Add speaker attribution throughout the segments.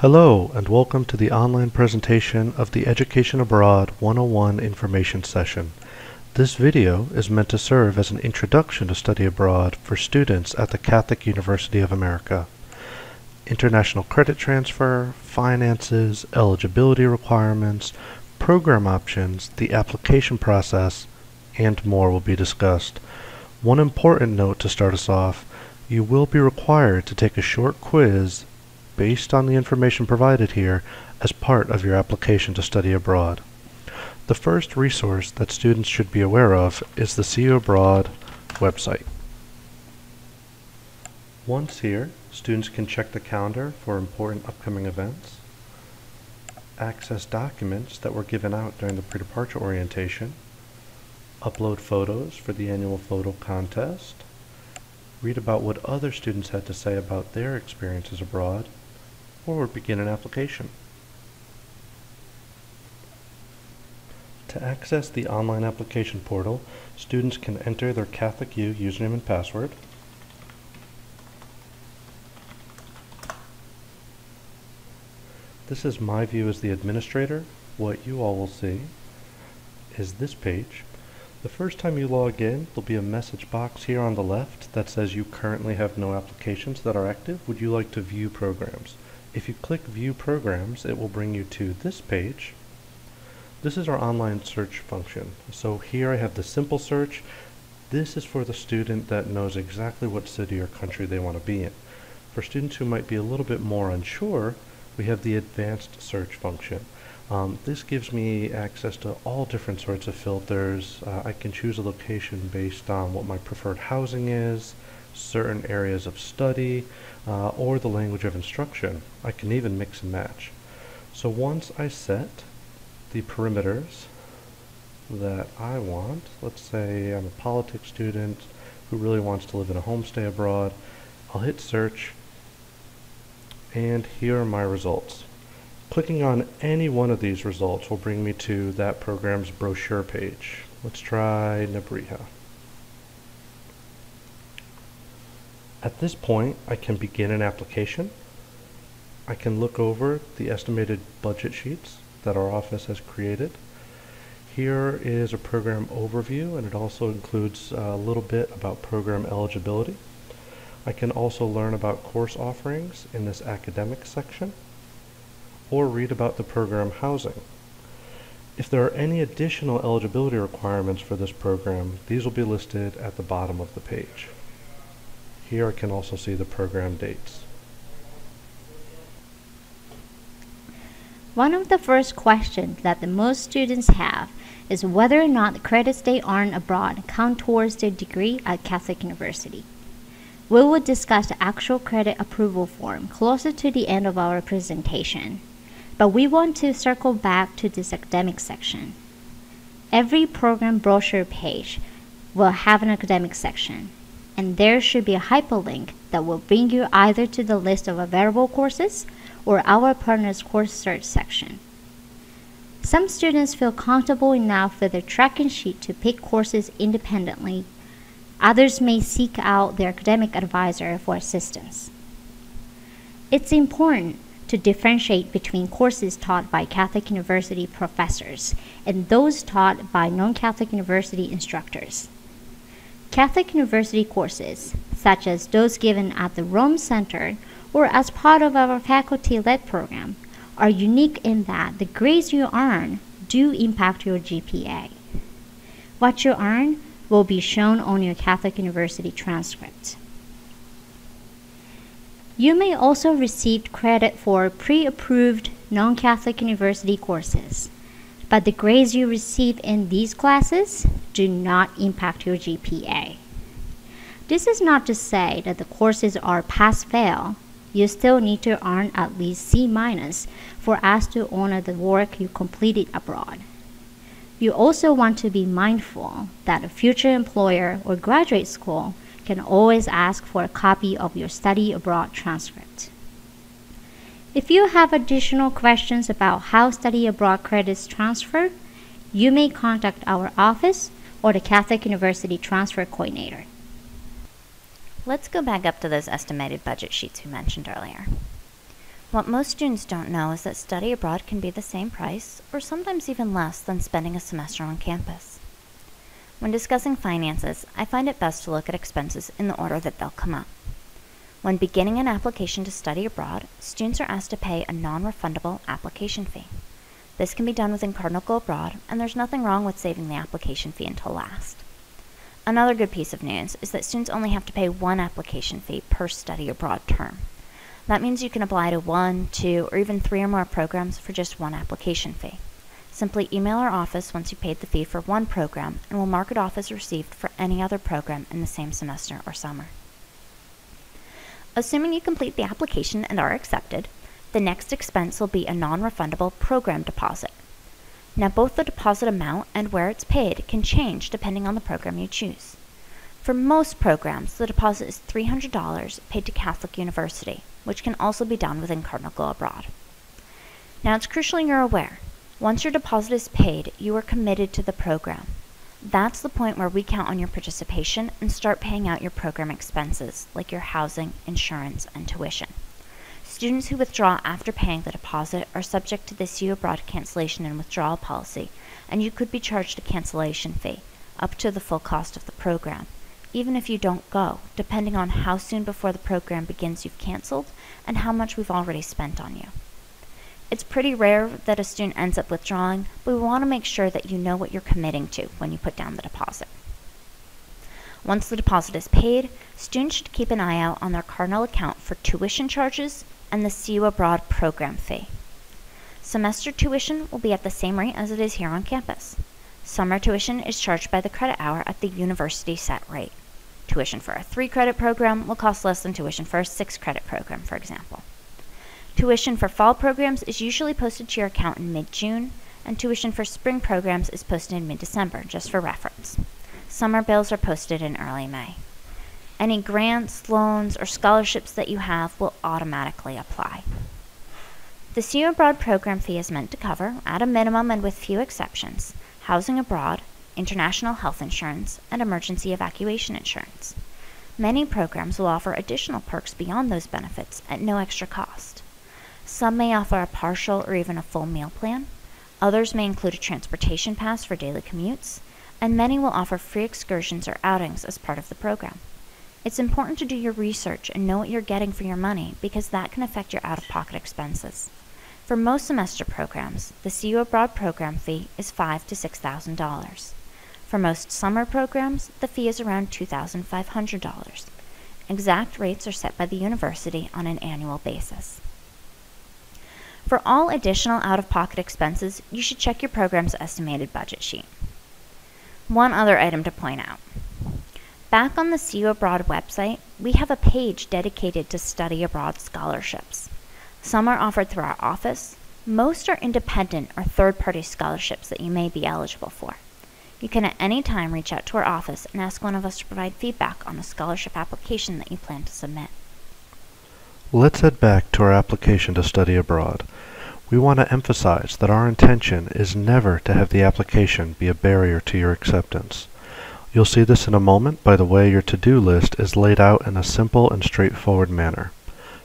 Speaker 1: Hello, and welcome to the online presentation of the Education Abroad 101 information session. This video is meant to serve as an introduction to study abroad for students at the Catholic University of America. International credit transfer, finances, eligibility requirements, program options, the application process, and more will be discussed. One important note to start us off: you will be required to take a short quiz based on the information provided here as part of your application to study abroad. The first resource that students should be aware of is the CUAbroad website. Once here, students can check the calendar for important upcoming events, access documents that were given out during the pre-departure orientation, upload photos for the annual photo contest, read about what other students had to say about their experiences abroad, or begin an application. To access the online application portal, students can enter their Catholic U username and password, this is my view as the administrator. What you all will see is this page. The first time you log in, there'll be a message box here on the left that says you currently have no applications that are active. Would you like to view programs? If you click View Programs, it will bring you to this page. This is our online search function. So here I have the simple search. This is for the student that knows exactly what city or country they want to be in. For students who might be a little bit more unsure, we have the advanced search function. This gives me access to all different sorts of filters. I can choose a location based on what my preferred housing is, certain areas of study, or the language of instruction. I can even mix and match. So once I set the parameters that I want, let's say I'm a politics student who really wants to live in a homestay abroad, I'll hit search, and here are my results. Clicking on any one of these results will bring me to that program's brochure page. Let's try Nebrija. At this point, I can begin an application. I can look over the estimated budget sheets that our office has created. Here is a program overview, and it also includes a little bit about program eligibility. I can also learn about course offerings in this academic section, or read about the program housing. If there are any additional eligibility requirements for this program, these will be listed at the bottom of the page. Here I can also see the program dates.
Speaker 2: One of the first questions that the most students have is whether or not the credits they earn abroad count towards their degree at Catholic University. We will discuss the actual credit approval form closer to the end of our presentation, but we want to circle back to this academic section. Every program brochure page will have an academic section, and there should be a hyperlink that will bring you either to the list of available courses or our partner's course search section. Some students feel comfortable enough with their tracking sheet to pick courses independently. Others may seek out their academic advisor for assistance. It's important to differentiate between courses taught by Catholic University professors and those taught by non-Catholic University instructors. Catholic University courses, such as those given at the Rome Center or as part of our faculty-led program, are unique in that the grades you earn do impact your GPA. What you earn will be shown on your Catholic University transcript. You may also receive credit for pre-approved non-Catholic University courses, but the grades you receive in these classes do not impact your GPA. This is not to say that the courses are pass-fail. You still need to earn at least C- for us to honor the work you completed abroad. You also want to be mindful that a future employer or graduate school can always ask for a copy of your study abroad transcript. If you have additional questions about how study abroad credits transfer, you may contact our office or the Catholic University Transfer Coordinator.
Speaker 3: Let's go back up to those estimated budget sheets we mentioned earlier. What most students don't know is that study abroad can be the same price, or sometimes even less, than spending a semester on campus. When discussing finances, I find it best to look at expenses in the order that they'll come up. When beginning an application to study abroad, students are asked to pay a non-refundable application fee. This can be done within CUAbroad, and there's nothing wrong with saving the application fee until last. Another good piece of news is that students only have to pay one application fee per study abroad term. That means you can apply to 1, 2, or even 3 or more programs for just one application fee. Simply email our office once you've paid the fee for one program, and we'll mark it off as received for any other program in the same semester or summer. Assuming you complete the application and are accepted, the next expense will be a non-refundable program deposit. Now, both the deposit amount and where it's paid can change depending on the program you choose. For most programs, the deposit is $300 paid to Catholic University, which can also be done within CUAbroad. Now, it's crucial you're aware. Once your deposit is paid, you are committed to the program. That's the point where we count on your participation and start paying out your program expenses, like your housing, insurance, and tuition. Students who withdraw after paying the deposit are subject to the CUAbroad cancellation and withdrawal policy, and you could be charged a cancellation fee, up to the full cost of the program, even if you don't go, depending on how soon before the program begins you've canceled and how much we've already spent on you. It's pretty rare that a student ends up withdrawing, but we want to make sure that you know what you're committing to when you put down the deposit. Once the deposit is paid, students should keep an eye out on their Cardinal account for tuition charges and the CUAbroad program fee. Semester tuition will be at the same rate as it is here on campus. Summer tuition is charged by the credit hour at the university set rate. Tuition for a 3-credit program will cost less than tuition for a 6-credit program, for example. Tuition for fall programs is usually posted to your account in mid-June, and tuition for spring programs is posted in mid-December, just for reference. Summer bills are posted in early May. Any grants, loans, or scholarships that you have will automatically apply. The CUAbroad program fee is meant to cover, at a minimum and with few exceptions, housing abroad, international health insurance, and emergency evacuation insurance. Many programs will offer additional perks beyond those benefits at no extra cost. Some may offer a partial or even a full meal plan. Others may include a transportation pass for daily commutes, and many will offer free excursions or outings as part of the program. It's important to do your research and know what you're getting for your money because that can affect your out-of-pocket expenses. For most semester programs, the CUAbroad program fee is $5,000 to $6,000. For most summer programs, the fee is around $2,500. Exact rates are set by the university on an annual basis. For all additional out-of-pocket expenses, you should check your program's estimated budget sheet. One other item to point out. Back on the CUAbroad website, we have a page dedicated to study abroad scholarships. Some are offered through our office. Most are independent or third-party scholarships that you may be eligible for. You can at any time reach out to our office and ask one of us to provide feedback on a scholarship application that you plan to submit.
Speaker 1: Let's head back to our application to study abroad. We want to emphasize that our intention is never to have the application be a barrier to your acceptance. You'll see this in a moment by the way your to-do list is laid out in a simple and straightforward manner.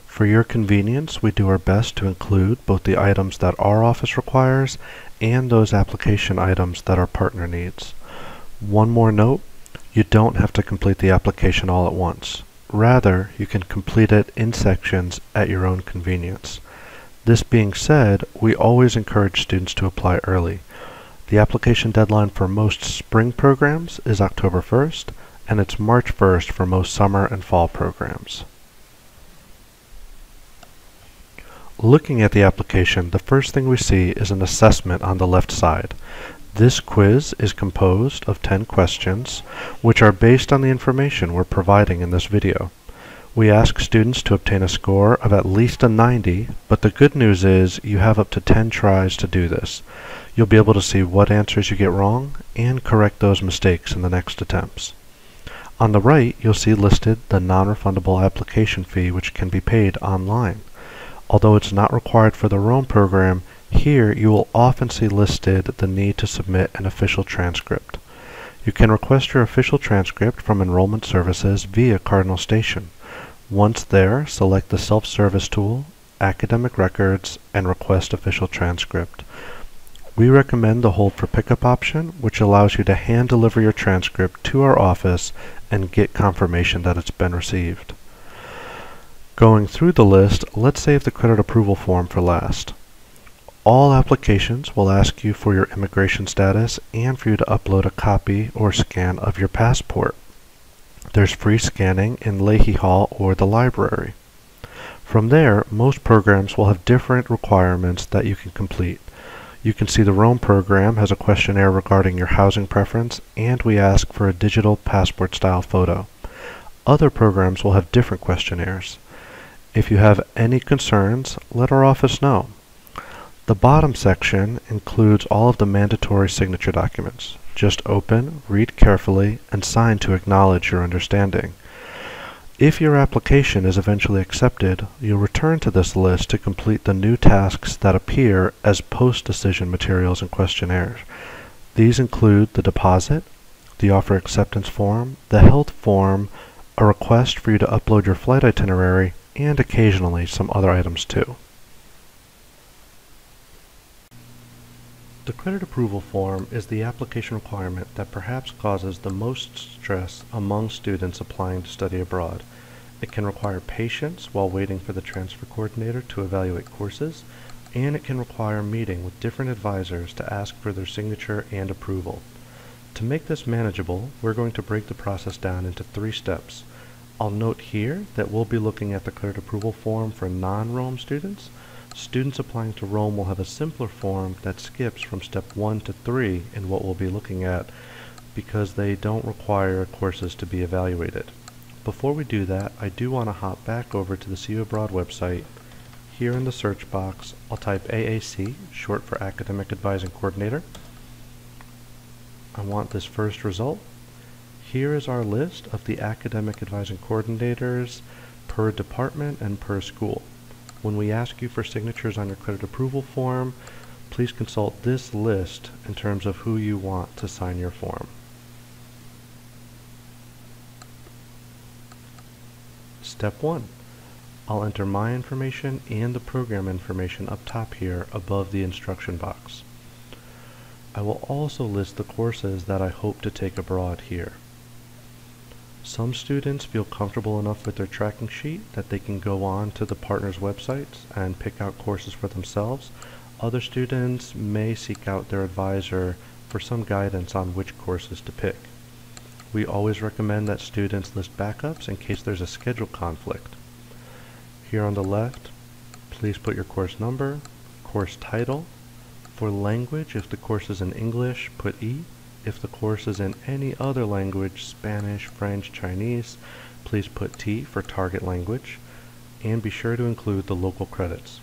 Speaker 1: For your convenience, we do our best to include both the items that our office requires and those application items that our partner needs. One more note, you don't have to complete the application all at once. Rather, you can complete it in sections at your own convenience. This being said, we always encourage students to apply early. The application deadline for most spring programs is October 1st, and it's March 1st for most summer and fall programs. Looking at the application, the first thing we see is an assessment on the left side. This quiz is composed of 10 questions, which are based on the information we're providing in this video. We ask students to obtain a score of at least a 90, but the good news is you have up to 10 tries to do this. You'll be able to see what answers you get wrong and correct those mistakes in the next attempts. On the right, you'll see listed the non-refundable application fee which can be paid online. Although it's not required for the Rome program, here you will often see listed the need to submit an official transcript. You can request your official transcript from Enrollment Services via Cardinal Station. Once there, select the Self-Service tool, academic records, and request official transcript. We recommend the hold for pickup option, which allows you to hand deliver your transcript to our office and get confirmation that it's been received. Going through the list, let's save the credit approval form for last. All applications will ask you for your immigration status and for you to upload a copy or scan of your passport. There's free scanning in Leahy Hall or the library. From there, most programs will have different requirements that you can complete. You can see the Rome program has a questionnaire regarding your housing preference, and we ask for a digital passport style photo. Other programs will have different questionnaires. If you have any concerns, let our office know. The bottom section includes all of the mandatory signature documents. Just open, read carefully, and sign to acknowledge your understanding. If your application is eventually accepted, you'll return to this list to complete the new tasks that appear as post-decision materials and questionnaires. These include the deposit, the offer acceptance form, the health form, a request for you to upload your flight itinerary, and occasionally some other items too. The credit approval form is the application requirement that perhaps causes the most stress among students applying to study abroad. It can require patience while waiting for the transfer coordinator to evaluate courses, and it can require meeting with different advisors to ask for their signature and approval. To make this manageable, we're going to break the process down into 3 steps. I'll note here that we'll be looking at the credit approval form for non-Rome students. Students applying to Rome will have a simpler form that skips from step 1 to 3 in what we'll be looking at because they don't require courses to be evaluated. Before we do that, I do want to hop back over to the CUAbroad website. Here in the search box, I'll type AAC, short for Academic Advising Coordinator. I want this first result. Here is our list of the Academic Advising Coordinators per department and per school. When we ask you for signatures on your credit approval form, please consult this list in terms of who you want to sign your form. Step 1. I'll enter my information and the program information up top here above the instruction box. I will also list the courses that I hope to take abroad here. Some students feel comfortable enough with their tracking sheet that they can go on to the partners' websites and pick out courses for themselves. Other students may seek out their advisor for some guidance on which courses to pick. We always recommend that students list backups in case there's a schedule conflict. Here on the left, please put your course number, course title. For language, if the course is in English, put E. If the course is in any other language, Spanish, French, Chinese, please put T for target language, and be sure to include the local credits.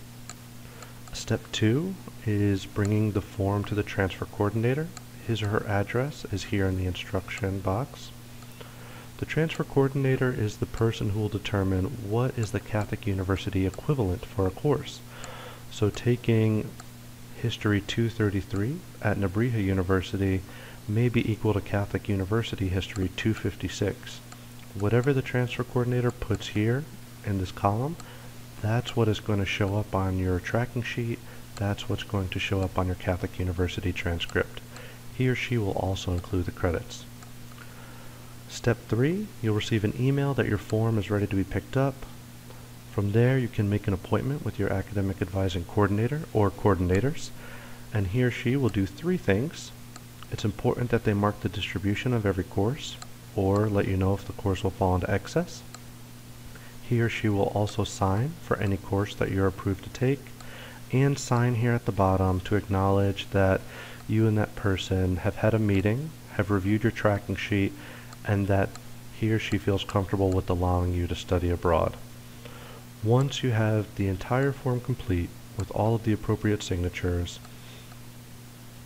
Speaker 1: Step 2 is bringing the form to the transfer coordinator. His or her address is here in the instruction box. The transfer coordinator is the person who will determine what is the Catholic University equivalent for a course. So taking History 233 at Nebrija University may be equal to Catholic University History 256. Whatever the transfer coordinator puts here in this column, that's what is going to show up on your tracking sheet. That's what's going to show up on your Catholic University transcript. He or she will also include the credits. Step 3, you'll receive an email that your form is ready to be picked up. From there, you can make an appointment with your academic advising coordinator or coordinators, and he or she will do 3 things. It's important that they mark the distribution of every course, or let you know if the course will fall into excess. He or she will also sign for any course that you're approved to take, and sign here at the bottom to acknowledge that you and that person have had a meeting, have reviewed your tracking sheet, and that he or she feels comfortable with allowing you to study abroad. Once you have the entire form complete with all of the appropriate signatures,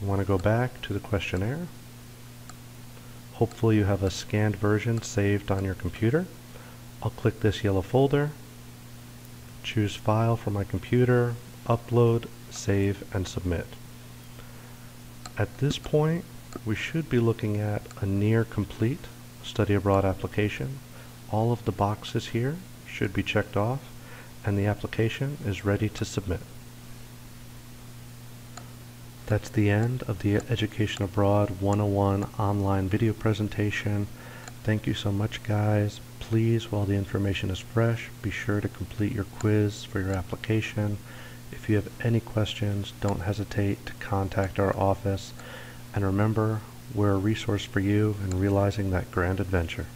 Speaker 1: you want to go back to the questionnaire. Hopefully you have a scanned version saved on your computer. I'll click this yellow folder, choose File from my computer, Upload, Save, and Submit. At this point, we should be looking at a near complete study abroad application. All of the boxes here should be checked off, and the application is ready to submit. That's the end of the Education Abroad 101 online video presentation. Thank you so much, guys. Please, while the information is fresh, be sure to complete your quiz for your application. If you have any questions, don't hesitate to contact our office. And remember, we're a resource for you in realizing that grand adventure.